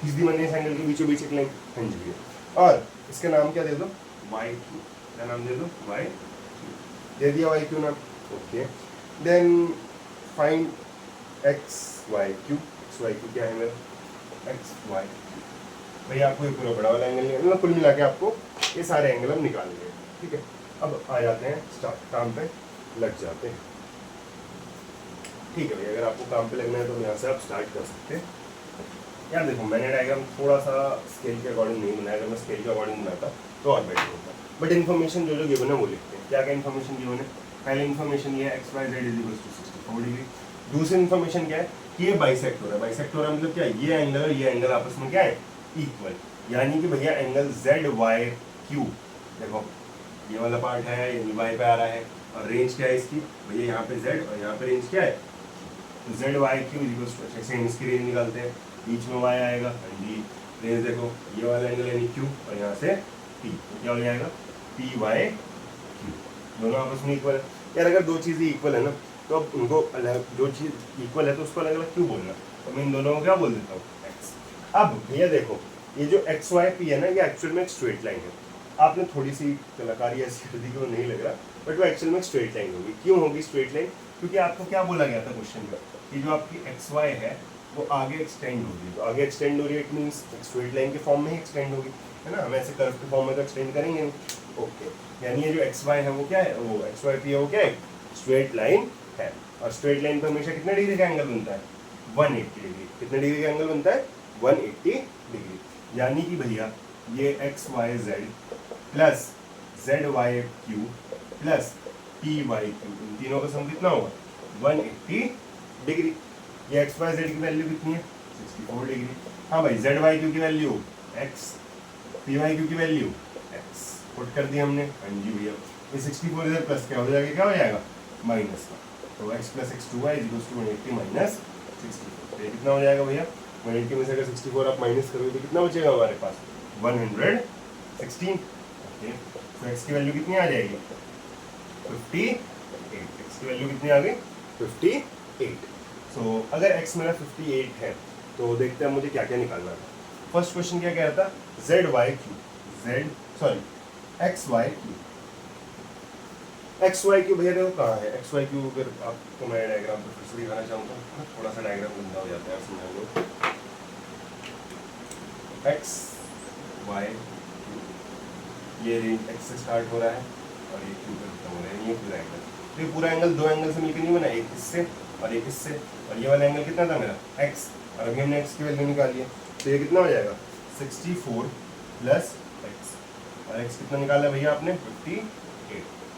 खींच दी मैंने इस एंगल के बीचों बीच एक लाइन, हाँ जी, और इसका नाम क्या दे दो, वाई क्यू, क्या नाम दे दो, वाई क्यू, दे दिया वाई क्यू नाम। Okay, then find X Y Q, X Y Q क्या है मेरा, एक्स वाई क्यू, भैया आपको ये पूरा बड़ा वाला एंगल निकालना, मतलब कुल मिला के आपको ये सारे एंगल हम निकाल लेंगे, ठीक है। अब आ जाते हैं स्टार्ट, काम पे लग जाते हैं, ठीक है भैया, अगर आपको काम पे लगना है तो यहाँ से आप स्टार्ट कर सकते हैं। यार देखो मैंने डायग्राम थोड़ा सा स्केल के अकॉर्डिंग नहीं बनाया, अगर मैं स्केल के अकॉर्डिंग बनाता तो और बेटर होता, बट इन्फॉर्मेशन जो जो गिवन है वो लिखते हैं। क्या क्या इन्फॉर्मेशन गिवन है, पहले इन्फॉर्मेशन ये है X Y Z is equal to 64 degree. दूसरी इन्फॉर्मेशन क्या है कि ये बाइसेक्ट हो रहा है, बाइसेक्ट हो रहा है मतलब क्या, ये एंगल और ये एंगल आपस में क्या है, इक्वल, यानी कि भैया एंगल जेड वाई क्यू, देखो ये वाला पार्ट है, ये वाई पे आ रहा है, और रेंज क्या है इसकी भैया, यहाँ पे जेड और यहाँ पे रेंज क्या है, तो Z Y Q equal to, same इसकी रेंज निकालते हैं, बीच में वाई आएगा, जी रेंज देखो ये वाला एंगल यानी क्यू और यहाँ से पी, तो क्या हो जाएगा, पी वाई क्यू, दोनों आपस में इक्वल है। यार अगर दो चीज़ें इक्वल है ना, तो अब उनको अलग, जो चीज़ इक्वल है तो उसको अलग अलग क्यों बोलना, तो मैं इन दोनों को क्या बोल देता हूँ, एक्स। अब भैया देखो ये जो एक्स वाई पी है ना, ये एक्चुअल में एक स्ट्रेट लाइन है, आपने थोड़ी सी कलाकारी ऐसी कर दी कि वो नहीं लग रहा, बट वो एक्चुअल में स्ट्रेट लाइन होगी। क्यों होगी स्ट्रेट लाइन, क्योंकि आपको क्या बोला गया था क्वेश्चन में कि जो आपकी एक्स वाई है वो आगे एक्सटेंड होगी, तो आगे एक्सटेंड हो रही है, इट मीन्स स्ट्रेट लाइन के फॉर्म में ही एक्सटेंड होगी, है ना, हम ऐसे कर्व के फॉर्म में तो एक्सटेंड करेंगे। ओके, यानी ये जो एक्स वाई है वो क्या है, वो एक्स वाई पी है, वो क्या है, स्ट्रेट लाइन है, और स्ट्रेट लाइन पर हमेशा कितने डिग्री का एंगल बनता है, 180 डिग्री। कितने डिग्री का एंगल बनता है, 180 डिग्री, यानी कि भैया ये X Y Z plus Z Y Q plus P Y Q, इन तीनों का सम कितना होगा 180 डिग्री। ये एक्स वाई जेड की वैल्यू कितनी है 64 डिग्री। हाँ भाई जेड वाई क्यू की value X, P Y Q की वैल्यू एक्स पुट कर दिया हमने। हाँ जी भैया, ये 64 इधर प्लस क्या हो जाएगा, क्या हो जाएगा माइनस का, तो x plus x two y equals to 180 minus 64। ये कितना हो जाएगा भैया 180 में से अगर 64 आप माइनस करोगे तो कितना बचेगा हमारे पास 116। ओके, तो x की वैल्यू कितनी आ जाएगी 58। x की वैल्यू कितनी आ गई 58। सो अगर x मेरा 58 है तो देखते हैं मुझे क्या क्या निकालना था। फर्स्ट क्वेश्चन क्या कह रहा था Z Y Q, X Y Q. X Y Q भैया देखो कहाँ है एक्स वाई क्यू, अगर आपको मैं डायग्राम पर फिर से दिखाना चाहूँगा, थोड़ा सा डायग्राम गंदा हो जाता है समझा लो। एक्स वाई क्यू, ये रेंज एक्स से स्टार्ट हो रहा है और ये क्यू पर खत्म हो रहा है, ये पूरा एंगल। तो ये पूरा एंगल दो एंगल से मिलकर नहीं बना, एक इससे और एक इससे, और ये वाला एंगल कितना था मेरा एक्स, और अभी हमने एक्स की वैल्यू निकाली है तो ये कितना हो जाएगा 64 प्लस एक्स, और एक्स कितना निकाला भैया आपने 58।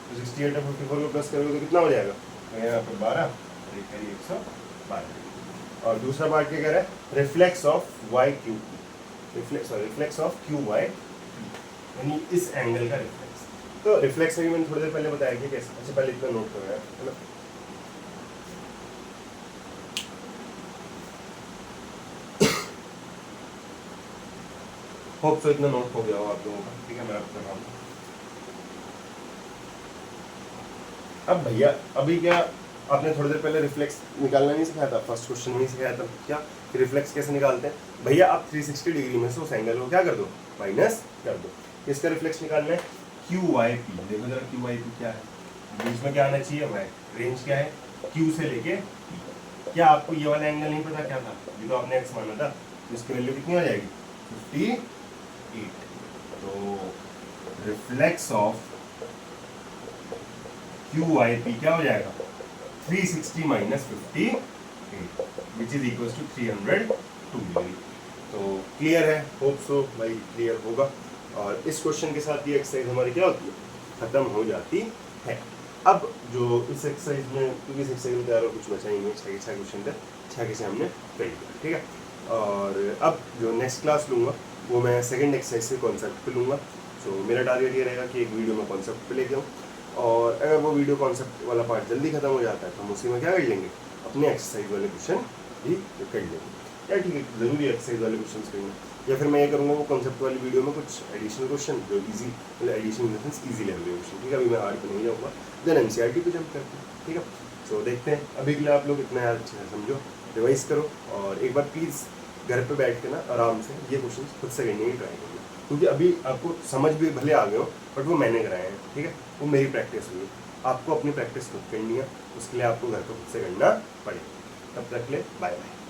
तो 68 और 54 को प्लस करोगे तो कितना हो जाएगा, तो यहाँ पर 12 और एक करिए 112। और दूसरा पार्ट क्या कह रहा है reflex of Y Q, reflex of Q Y, यानी इस एंगल का रिफ्लेक्स। तो रिफ्लेक्स भी मैंने थोड़ी देर पहले बताया कि कैसे। अच्छा पहले इतना नोट करो यार, है ना। होप सो इतना नोट हो गया हो आप लोगों का, ठीक है। मैं आपको कर रहा हूँ अब भैया, अभी क्या आपने थोड़ी देर पहले रिफ्लेक्स निकालना नहीं सिखाया था, फर्स्ट क्वेश्चन में नहीं सिखाया था क्या कि रिफ्लेक्स कैसे निकालते हैं भैया। आप 360 डिग्री में से उस एंगल को क्या कर दो माइनस कर दो। इसका रिफ्लेक्स निकालना है क्यू वाई पी। देखो जरा क्यू वाई पी क्या है, बीच में क्या आना चाहिए वाई, रेंज क्या है क्यू से लेके पी। क्या आपको ये वाला एंगल नहीं पता क्या था, ये तो आपने एक्स माना था, तो इसकी वैल्यू कितनी हो जाएगी 58। तो reflex of Q Y P क्या हो जाएगा 360 minus 58 which is equal to 302 degree. तो क्लियर है, होप सो भाई क्लियर होगा। और इस क्वेश्चन के साथ ये एक्सरसाइज हमारी क्या होती है खत्म हो जाती है। अब जो इस एक्सरसाइज में, क्योंकि इस एक्सरसाइज में तैयार कुछ बचा ही नहीं, 6 क्वेश्चन थे, 6 के 6 हमने कर लिया, ठीक है। और अब जो नेक्स्ट क्लास लूँगा वो मैं सेकंड एक्सरसाइज के कॉन्सेप्ट पे लूँगा। सो मेरा टारगेट ये रहेगा कि एक वीडियो में कॉन्सेप्ट पे लेके आऊँ, और अगर वो वीडियो कॉन्सेप्ट वाला पार्ट जल्दी खत्म हो जाता है तो हम उसी में क्या कर लेंगे अपने एक्सरसाइज वाले क्वेश्चन भी कर लेंगे यार, ठीक है। ज़रूरी एक्सरसाइज वाले क्वेश्चन करेंगे, या फिर मैं ये करूँगा वो कॉन्सेप्ट वाली वीडियो में कुछ एडिशनल क्वेश्चन जो ईजी, मतलब additional in the sense easy level के क्वेश्चन, ठीक है। अभी मैं हार्ड पे नहीं जाऊँगा, देन एनसीईआरटी पे जंप करते हैं, ठीक है। सो देखते हैं, अभी के लिए आप लोग इतना यार अच्छे से समझो, रिवाइज करो, और एक बार प्लीज़ घर पे बैठ के ना आराम से ये क्वेश्चन खुद से करने की ट्राई करिए, क्योंकि अभी आपको समझ भी भले आ गए हो बट वो मैंने कराए हैं, ठीक है। वो मेरी प्रैक्टिस हुई, आपको अपनी प्रैक्टिस खुद करनी है, उसके लिए आपको घर पर खुद से करना पड़ेगा। तब तक ले बाय बाय।